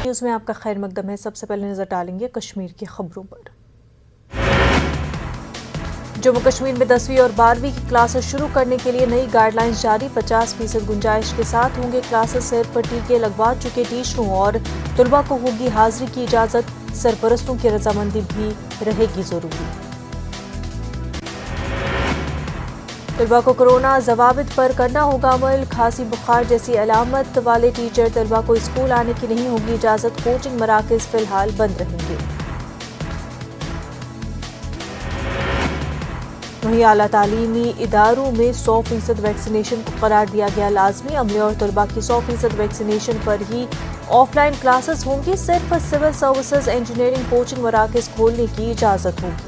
News میں آپ کا خیر مقدم ہے۔ سب سے پہلے نظر ڈالیں گے کشمیر کی خبروں پر۔ جموں کشمیر میں 10ویں اور 12ویں کی کلاسز شروع کرنے کے لیے نئی گائیڈ لائنز جاری، 50% گنجائش کے ساتھ ہوں گے کلاسز۔ صرف ٹیکے لگوا چکے ٹیچروں اور طلباء کو ہوگی حاضری کی اجازت، سرپرستوں کی رضامندی بھی رہے گی ضروری۔ طلباء کو کورونا ضوابط پر کرنا ہوگا عمل، کھانسی بخار جیسی علامت والے ٹیچر طلباء کو اسکول آنے کی نہیں ہوگی اجازت، کوچنگ مراکز فی الحال بند رہیں گے۔ وہیں اعلیٰ تعلیمی اداروں میں 100% ویکسینیشن کو قرار دیا گیا لازمی، عملے اور طلباء کی 100% vaccination per he of line classes ہوں گی، صرف سول سروسز انجینئرنگ کوچنگ مراکز کھولنے کی اجازت ہوگی۔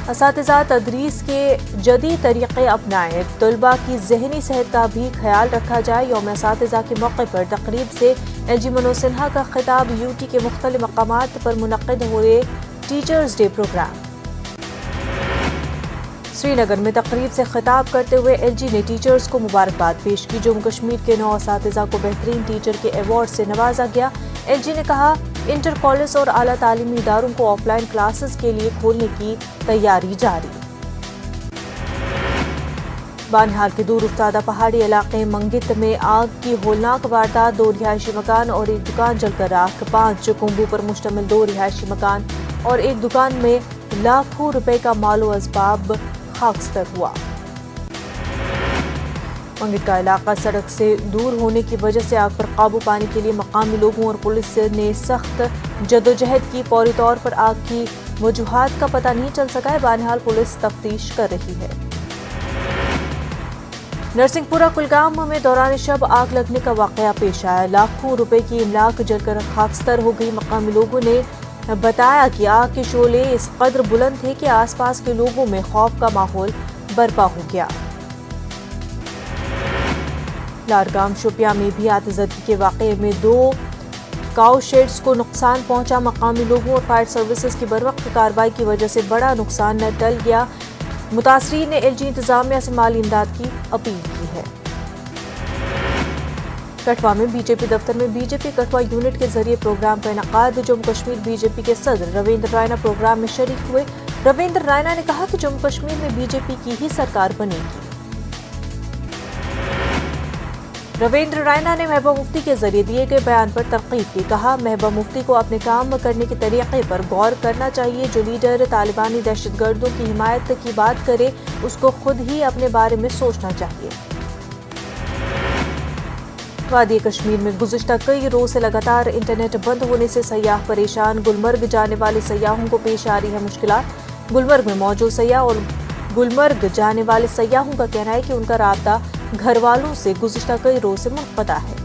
اساتذہ تدریس کے جدید طریقے اپنائیں، طلباء کی ذہنی صحت کا بھی خیال رکھا جائے۔ یوم اساتذہ کے موقع پر تقریب سے ایل جی منوج سنہا کا خطاب، یو ٹی کے مختلف مقامات پر منعقد ہو رہے ٹیچرز ڈے پروگرام۔ سری نگر میں تقریب سے خطاب کرتے ہوئے ایل جی نے ٹیچرز کو مبارکباد پیش کی۔ جموں کشمیر کے 9 اساتذہ کو بہترین ٹیچر کے ایوارڈ سے نوازا گیا۔ ایل جی نے کہا، انٹر کالج اور اعلیٰ تعلیمی اداروں کو آف لائن کلاسز کے لیے کھولنے کی تیاری جاری۔ بانہال کے دور افتادہ پہاڑی علاقے منگت میں آگ کی ہولناک واردات، 2 رہائشی مکان اور ایک دکان جل کر راکھ، 5 کنبوں پر مشتمل 2 رہائشی مکان اور ایک دکان میں لاکھوں روپے کا مال و اسباب خاکستر ہوا۔ منگت کا علاقہ سڑک سے دور ہونے کی وجہ سے آگ پر قابو پانے کے لیے مقامی لوگوں اور پولیس نے سخت جدوجہد کی، فوری طور پر آگ کی وجوہات کا پتہ نہیں چل سکا ہے، بانہال پولیس تفتیش کر رہی ہے۔ نرسنگ پورہ کلگام میں دوران شب آگ لگنے کا واقعہ پیش آیا، لاکھوں روپے کی املاک جل کر خاکستر ہو گئی۔ مقامی لوگوں نے بتایا کہ آگ کے شعلے اس قدر بلند تھے کہ آس پاس کے لوگوں میں خوف کا ماحول برپا ہو گیا۔ لارگام شوپیاں میں بھی آتشزدگی کے واقعے میں 2 کاؤ شیڈز کو نقصان پہنچا، مقامی لوگوں اور فائر سروسز کی بروقت کارروائی کی وجہ سے بڑا نقصان ٹل گیا۔ متاثرین نے ایل جی انتظامیہ سے مالی امداد کی اپیل کی ہے۔ کٹھوعہ میں بی جے پی دفتر میں be J P Kathua unit کے ذریعے پروگرام کا انعقاد، جموں کشمیر بی جے پی کے صدر رویندر رائنا پروگرام میں شریک ہوئے۔ رویندر رائنا نے کہا کہ جموں کشمیر میں بی جے پی کی ہی سرکار بنے گی۔ رویندر رائنا نے محبوبہ مفتی کے ذریعے دیے گئے بیان پر تنقید کی، کہا محبوبہ مفتی کو اپنے کام کرنے کے طریقے پر غور کرنا چاہیے، جو لیڈر طالبانی دہشت گردوں کی حمایت کی بات کرے اس کو خود ہی اپنے بارے میں سوچنا چاہیے۔ وادی کشمیر میں گزشتہ کئی روز سے لگاتار انٹرنیٹ بند ہونے سے سیاح پریشان، گلمرگ جانے والے سیاحوں کو پیش آ رہی ہے مشکلات۔ گلمرگ میں موجود سیاح اور گلمرگ جانے والے سیاحوں کا کہنا ہے کہ ان کا رابطہ گھر والوں سے گزشتہ کئی روز سے منقطع ہے۔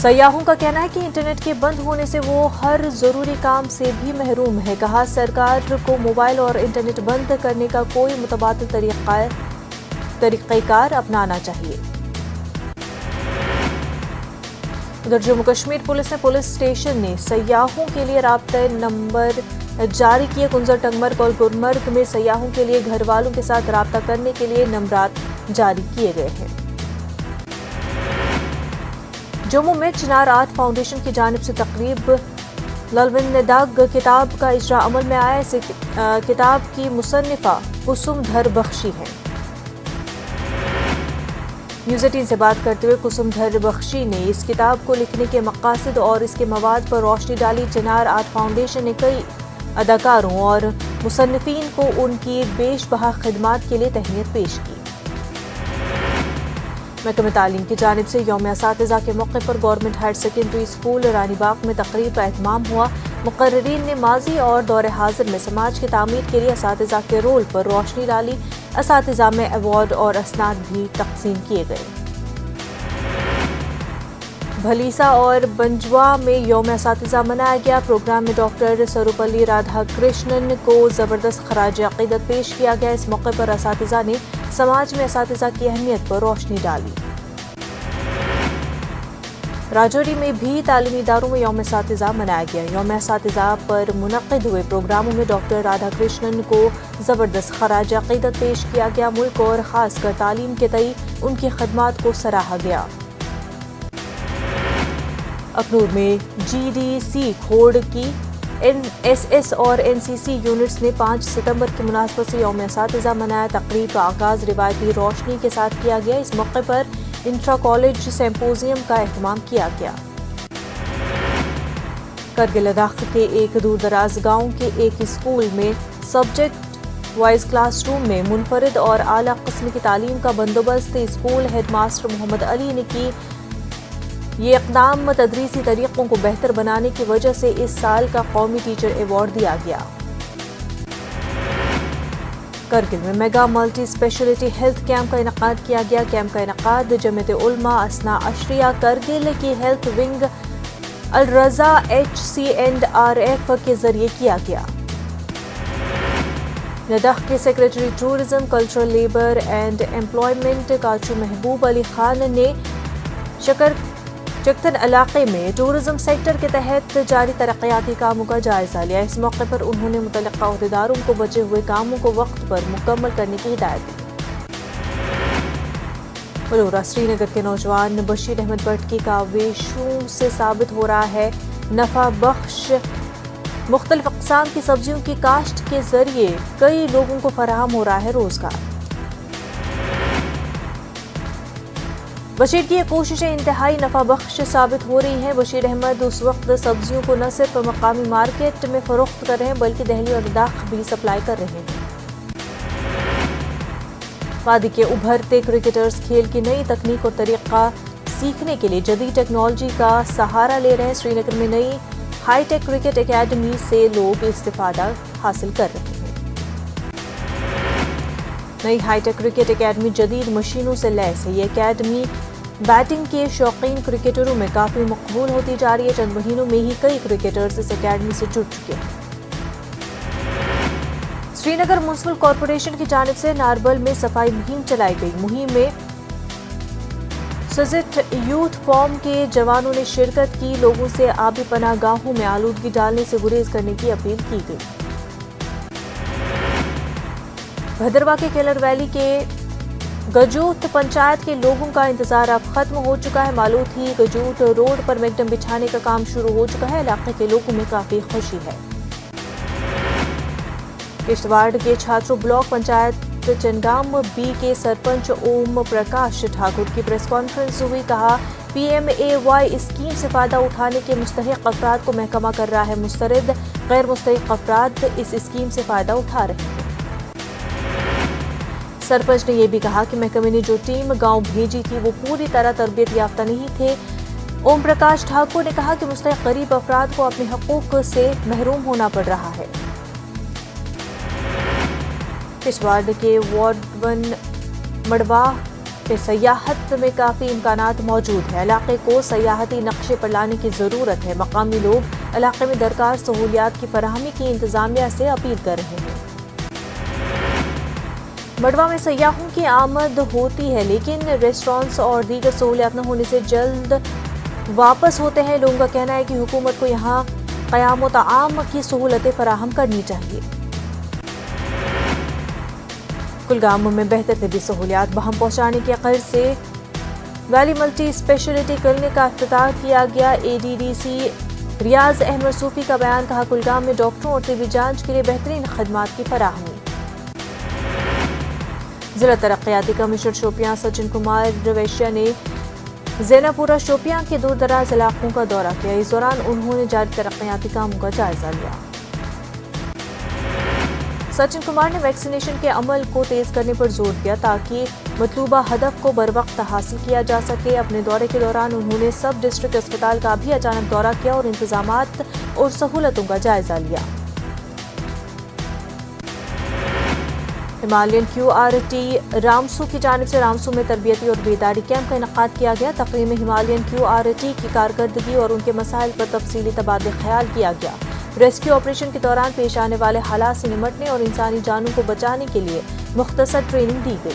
سیاحوں کا کہنا ہے کہ انٹرنیٹ کے بند ہونے سے وہ ہر ضروری کام سے بھی محروم ہے، کہا سرکار کو موبائل اور انٹرنیٹ بند کرنے کا کوئی متبادل طریقہ کار اپنانا چاہیے۔ ادھر جموں کشمیر پولیس نے پولیس اسٹیشن نے سیاحوں کے لیے رابطہ نمبر جاری کیے، کنزر ٹنگمرگ اور گلمرگ میں سیاحوں کے لیے گھر والوں کے ساتھ رابطہ کرنے کے لیے نمبرات جاری کیے گئے ہیں۔ جموں میں چنار آرٹ فاؤنڈیشن کی جانب سے تقریب للونداگ کتاب کا اجرا عمل میں آیا، اس کتاب کی مصنفہ کسم دھر بخشی ہیں۔ نیوز 18 سے بات کرتے ہوئے کسم دھر بخشی نے اس کتاب کو لکھنے کے مقاصد اور اس کے مواد پر روشنی ڈالی۔ چنار آرٹ فاؤنڈیشن نے کئی اداکاروں اور مصنفین کو ان کی بیش بہا خدمات کے لیے تہنیت پیش کی۔ محکمہ تعلیم کی جانب سے یوم اساتذہ کے موقع پر government higher secondary school Rani Bagh میں تقریب کا اہتمام ہوا۔ مقررین نے ماضی اور دور حاضر میں سماج کی تعمیر کے لیے اساتذہ کے رول پر روشنی ڈالی۔ اساتذہ میں ایوارڈ اور اسناد بھی تقسیم کیے گئے۔ بھلیسا اور بنجوا میں یوم اساتذہ منایا گیا، پروگرام میں ڈاکٹر سروپلی رادھا کرشنن کو زبردست خراج عقیدت پیش کیا گیا۔ اس موقع پر اساتذہ نے سماج میں اساتذہ کی اہمیت پر روشنی ڈالی۔ راجوری میں بھی تعلیمی اداروں میں یوم اساتذہ منایا گیا۔ یوم اساتذہ پر منعقد ہوئے پروگراموں میں ڈاکٹر رادھا کرشنن کو زبردست خراج عقیدت پیش کیا گیا۔ ملک اور خاص کر تعلیم کے تئیں ان کی خدمات کو سراہا گیا۔ اخنور میں جی ڈی سی کھوڑ کی ایس ایس اور این سی سی یونٹس نے 5 ستمبر کی مناسبت سے یوم اساتذہ منایا۔ تقریب کا آغاز روایتی روشنی کے ساتھ کیا گیا۔ اس موقع پر انٹرا کالج سمپوزیم کا اہتمام کیا گیا۔ کرگل لداخ کے ایک دور دراز گاؤں کے ایک اسکول میں سبجیکٹ وائز کلاس روم میں منفرد اور اعلیٰ قسم کی تعلیم کا بندوبست اسکول ہیڈ ماسٹر محمد علی نے کی۔ یہ اقدام تدریسی طریقوں کو بہتر بنانے کی وجہ سے اس سال کا قومی ٹیچر ایوارڈ دیا گیا۔ کرگل میں mega multi speciality health camp کا انعقاد کیا گیا۔ کیمپ کا انعقاد جمعیت علماء اثنا عشریہ کرگل کی ہیلتھ ونگ الرضا H C and R F کے ذریعے کیا گیا۔ لداخ کے secretary tourism, cultural, labour and employment Kacho Mehboob Ali Khan نے چکتن علاقے میں ٹورزم سیکٹر کے تحت جاری ترقیاتی کاموں کا جائزہ لیا۔ اس موقع پر انہوں نے متعلقہ عہدیداروں کو بچے ہوئے کاموں کو وقت پر مکمل کرنے کی ہدایت دی۔ بلورہ سری نگر کے نوجوان بشیر احمد بٹ کی کاوشوں سے ثابت ہو رہا ہے نفع بخش مختلف اقسام کی سبزیوں کی کاشت کے ذریعے کئی لوگوں کو فراہم ہو رہا ہے روزگار۔ بشیر کی یہ کوششیں انتہائی نفع بخش ثابت ہو رہی ہیں۔ بشیر احمد اس وقت سبزیوں کو نہ صرف مقامی مارکیٹ میں فروخت کر رہے ہیں بلکہ دہلی اور لداخ بھی سپلائی کر رہے ہیں۔ وادی کے ابھرتے کرکٹرز کھیل کی نئی تکنیک اور طریقہ سیکھنے کے لیے جدید ٹیکنالوجی کا سہارا لے رہے ہیں۔ سری نگر میں نئی ہائی ٹیک کرکٹ اکیڈمی سے لوگ استفادہ حاصل کر رہے ہیں۔ نئی ہائی ٹیک کرکٹ اکیڈمی جدید مشینوں سے لیس ہے۔ یہ اکیڈمی بیٹنگ کے شوقین کرکٹروں میں کافی مقبول ہوتی جا رہی ہے۔ چند مہینوں میں ہی کئی کرکٹرز اس اکیڈمی سے جڑ چکے ہیں۔ سری نگر میونسپل کارپوریشن کی جانب سے ناربل میں صفائی مہم چلائی گئی۔ مہم میں سزٹ یوتھ فورم کے جوانوں نے شرکت کی۔ لوگوں سے آبی پناہ گاہوں میں آلودگی ڈالنے سے گریز کرنے کی اپیل کی گئی۔ بھدرواہ کے کیلر ویلی کے گجوت پنچایت کے لوگوں کا انتظار اب ختم ہو چکا ہے۔ مالوت ہی گجوت روڈ پر میگڈم بچھانے کا کام شروع ہو چکا ہے۔ علاقے کے لوگوں میں کافی خوشی ہے۔ کشتواڑ کے چھاترو بلاک پنچایت چنگام بی کے سرپنچ اوم پرکاش ٹھاکر کی پریس کانفرنس ہوئی۔ کہا پی ایم اے وائی اسکیم سے فائدہ اٹھانے کے مستحق افراد کو محکمہ کر رہا ہے مسترد۔ غیر مستحق افراد اس اسکیم سے فائدہ اٹھا رہے ہیں۔ سرپنچ نے یہ بھی کہا کہ محکمے نے جو ٹیم گاؤں بھیجی تھی وہ پوری طرح تربیت یافتہ نہیں تھے۔ اوم پرکاش ٹھاکر نے کہا کہ مستحق غریب افراد کو اپنے حقوق سے محروم ہونا پڑ رہا ہے۔ کشتواڑ کے وارڈ 1 مڑواہ کے سیاحت میں کافی امکانات موجود ہیں۔ علاقے کو سیاحتی نقشے پر لانے کی ضرورت ہے۔ مقامی لوگ علاقے میں درکار سہولیات کی فراہمی کی انتظامیہ سے اپیل کر رہے ہیں۔ مڑوا میں سیاحوں کی آمد ہوتی ہے لیکن ریسٹورانٹس اور دیگر سہولیات نہ ہونے سے جلد واپس ہوتے ہیں۔ لوگوں کا کہنا ہے کہ حکومت کو یہاں قیام و طعام کی سہولتیں فراہم کرنی چاہیے۔ کلگام میں بہتر طبی سہولیات بہم پہنچانے کے غرض سے ویلی ملٹی اسپیشلٹی کلینک کا افتتاح کیا گیا۔ اے D D C Riyaz Ahmad Sufi کا بیان۔ کہا کلگام میں ڈاکٹروں اور طبی جانچ کے لیے بہترین خدمات کی فراہمی۔ ضلع ترقیاتی کمشنر شوپیاں سچن کمار رویشیا نے زینہ پورہ شوپیاں کے دور دراز علاقوں کا دورہ کیا۔ اس دوران انہوں نے جاری ترقیاتی کاموں کا جائزہ لیا۔ سچن کمار نے ویکسینیشن کے عمل کو تیز کرنے پر زور دیا تاکہ مطلوبہ ہدف کو بروقت حاصل کیا جا سکے۔ اپنے دورے کے دوران انہوں نے سب ڈسٹرکٹ اسپتال کا بھی اچانک دورہ کیا اور انتظامات اور سہولتوں کا جائزہ لیا۔ ہمالین کیو آر ٹی رامسو کی جانب سے رامسو میں تربیتی اور بیداری کیمپ کا انعقاد کیا گیا۔ تقریب میں ہمالین کیو آر ٹی کی کارکردگی اور ان کے مسائل پر تفصیلی تبادلہ خیال کیا گیا۔ ریسکیو آپریشن کے دوران پیش آنے والے حالات سے نمٹنے اور انسانی جانوں کو بچانے کے لیے مختصر ٹریننگ دی گئی۔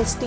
ST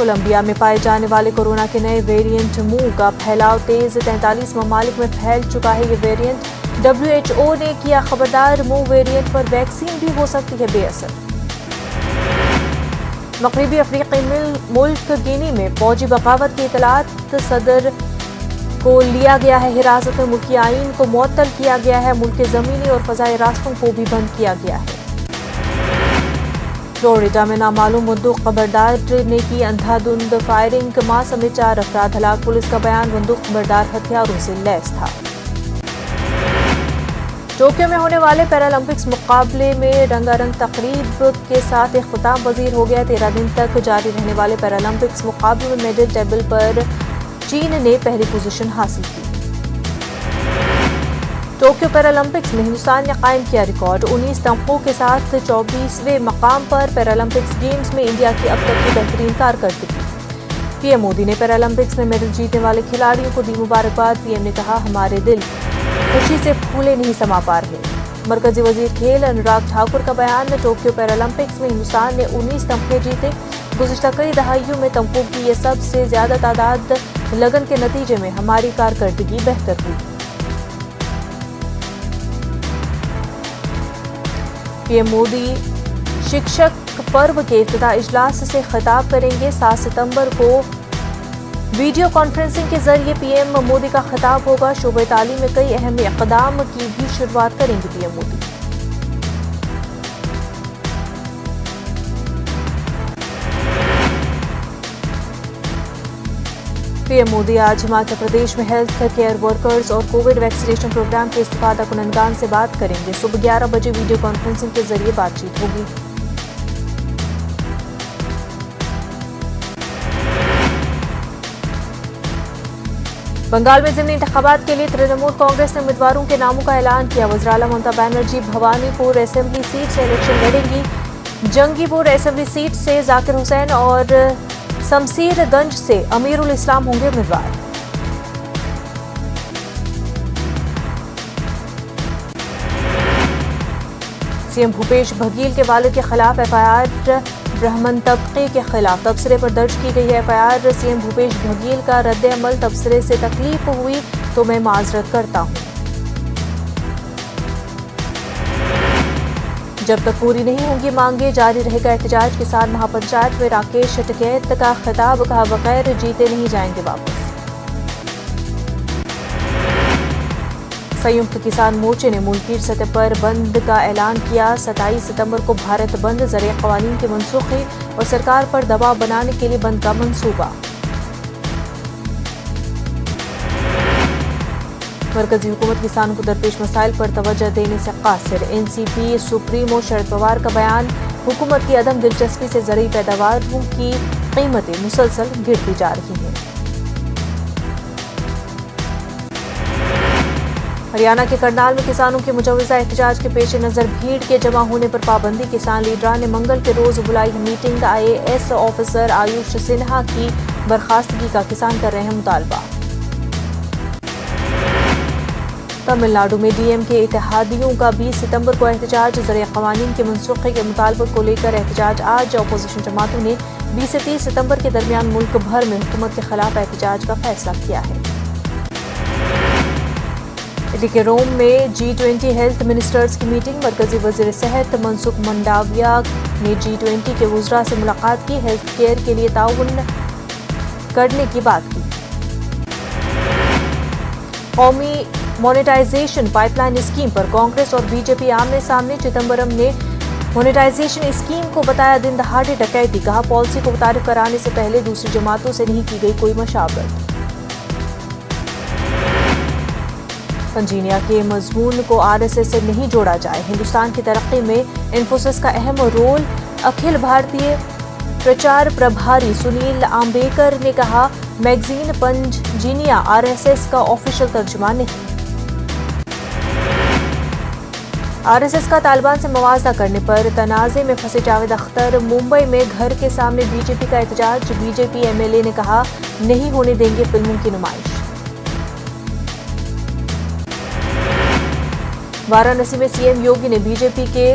کولمبیا میں پائے جانے والے کورونا کے نئے ویریئنٹ منہ کا پھیلاؤ تیز، 43 ممالک میں پھیل چکا ہے یہ ویریئنٹ۔ WHO نے کیا خبردار، منہ ویریئنٹ پر ویکسین بھی ہو سکتی ہے بے اثر۔ مغربی افریقی ملک گینی میں فوجی بغاوت کی اطلاعات، صدر کو لیا گیا ہے حراست میں، ملکی آئین کو معطل کیا گیا ہے، ملک کے زمینی اور فضائی راستوں کو بھی بند کیا گیا ہے۔ فلوریڈا میں نامعلوم بندوق بردار نے کی اندھا دھند فائرنگ، ماں سمیت 4 افراد ہلاک، پولیس کا بیان بندوق بردار ہتھیاروں سے لیس تھا۔ ٹوکیو میں ہونے والے پیرالمپکس مقابلے میں رنگا رنگ تقریب کے ساتھ اختتام پذیر ہو گیا۔ 13 دن تک جاری رہنے والے پیرالمپکس مقابلے میں میڈل ٹیبل پر چین نے پہلی پوزیشن حاصل کی۔ ٹوکیو پیرالمپکس میں ہندوستان نے قائم کیا ریکارڈ، 19 تمغوں کے ساتھ 24ویں مقام پر۔ پیرالمپکس گیمز میں انڈیا کی اب تک کی بہترین کارکردگی۔ پی ایم مودی نے پیرالمپکس میں میڈل جیتنے والے کھلاڑیوں کو دی مبارکباد۔ پی ایم نے کہا، ہمارے دل خوشی سے پھولے نہیں سما پا رہے۔ مرکزی وزیر کھیل انوراگ ٹھاکر کا بیان، ٹوکیو پیرالمپکس میں ہندوستان نے 19 تمغے جیتے۔ گزشتہ کئی دہائیوں میں تمغوں کی یہ سب سے زیادہ تعداد، لگن کے نتیجے میں ہماری کارکردگی بہتر ہوئی۔ پی ایم مودی شکشک پرو کے افتتاح اجلاس سے خطاب کریں گے۔ 7 ستمبر کو ویڈیو کانفرنسنگ کے ذریعے پی ایم مودی کا خطاب ہوگا۔ شعبہ تعلیم میں کئی اہم اقدام کی بھی شروعات کریں گے P M Modi. P M Modi آج ہماچل پردیش میں ہیلتھ کیئر ورکرز اور کووڈ ویکسینیشن پروگرام کے استفادہ کنندگان سے بات کریں گے۔ صبح 11 بجے ویڈیو کانفرنسنگ کے ذریعے بات چیت ہوگی۔ بنگال میں ضمنی انتخابات کے لیے ترنمول کانگریس نے امیدواروں کے ناموں کا اعلان کیا۔ وزراء ممتا بنرجی بھوانی پور اسمبلی سیٹ سے الیکشن لڑیں گی۔ جنگی پور اسمبلی سیٹ سے ذاکر حسین اور شمشیر گنج سے امیر الاسلام ہوں گے امیدوار۔ سی ایم بھوپیش بگیل کے والد کے خلاف ایف آئی آر، برہمن طبقے کے خلاف تبصرے پر درج کی گئی ہے F I R. C M Bhupesh Baghel کا رد عمل، تبصرے سے تکلیف ہوئی تو میں معذرت کرتا ہوں۔ جب تک پوری نہیں ہوں گی مانگیں، جاری رہے گا احتجاج۔ کسان مہا پنچایت میں راکیش ٹکیت کا خطاب، کہا بغیر جیتے نہیں جائیں گے واپس۔ سیونکت کسان مورچے نے ملکی سطح پر بند کا اعلان کیا۔ 27 ستمبر کو بھارت بند، زرعی قوانین کی منسوخی اور سرکار پر دباؤ بنانے کے لیے بند کا منصوبہ۔ مرکزی حکومت کسانوں کو درپیش مسائل پر توجہ دینے سے قاصر، این سی پی سپریمو شرد پوار کا بیان۔ حکومت کی عدم دلچسپی سے زرعی پیداواروں کی قیمتیں مسلسل گرتی جا رہی ہیں۔ ہریانہ کے کرنال میں کسانوں کے مجوزہ احتجاج کے پیش نظر بھیڑ کے جمع ہونے پر پابندی۔ کسان لیڈران نے منگل کے روز بلائی meeting. I A S officer AYUSH Sinha کی برخاستگی کا کسان کر رہے ہیں مطالبہ۔ تمل ناڈو میں ڈی ایم کے اتحادیوں کا 20 ستمبر کو احتجاج، زرعی قوانین کی منسوخی کے مطالبے کو لے کر احتجاج آج۔ اپوزیشن جماعتوں نے 20 سے 30 ستمبر کے درمیان ملک بھر میں حکومت کے خلاف احتجاج کا فیصلہ کیا ہے۔ اٹلی کے روم میں G20 ہیلتھ منسٹرز کی میٹنگ۔ مرکزی وزیر صحت منسکھ منڈاویا نے G20 کے وزراء سے ملاقات کی، ہیلتھ کیئر کے لیے تعاون کرنے کی بات کی۔ قومی مونیٹائزیشن پائپ لائن اسکیم پر کانگریس اور بی جے پی آمنے سامنے۔ چدمبرم نے مونیٹائزیشن اسکیم کو بتایا دن دہاڑے ڈکیتی، کہا پالیسی کو متعارف کرانے سے پہلے دوسری جماعتوں سے نہیں کی گئی کوئی مشاورت۔ پنجینیا کے مضمون کو آر ایس ایس سے نہیں جوڑا جائے، ہندوستان کی ترقی میں انفوسس کا اہم رول۔ اکھل بھارتیہ پرچار پربھاری سنیل آمبیکر نے کہا، میگزین پنجینیا آر ایس ایس کا آفیشیل ترجمہ نہیں۔ آر ایس ایس کا طالبان سے موازنہ کرنے پر تنازع میں پھنسے جاوید اختر۔ ممبئی میں گھر کے سامنے بی جے پی کا احتجاج، B J P M L A نے کہا نہیں ہونے دیں گے فلموں کی نمائش۔ وارانسی میں سی ایم یوگی نے بی جے پی کے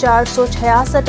466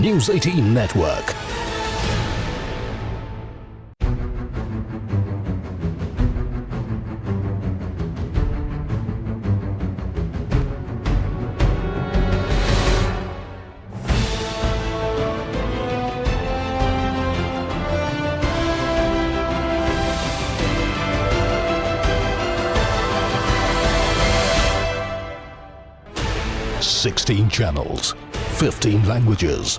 News 18 Network. Sixteen channels, 15 languages,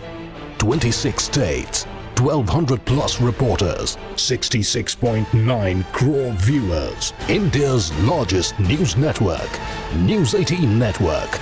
26 states, 1,200 plus reporters, 66.9 crore viewers. India's largest news network, News 18 Network.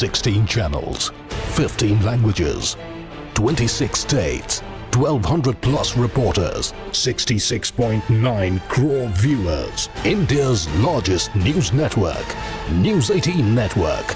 Sixteen channels, 15 languages, 26 states, 1,200 plus reporters, 66.9 crore viewers. India's largest news network, News 18 Network.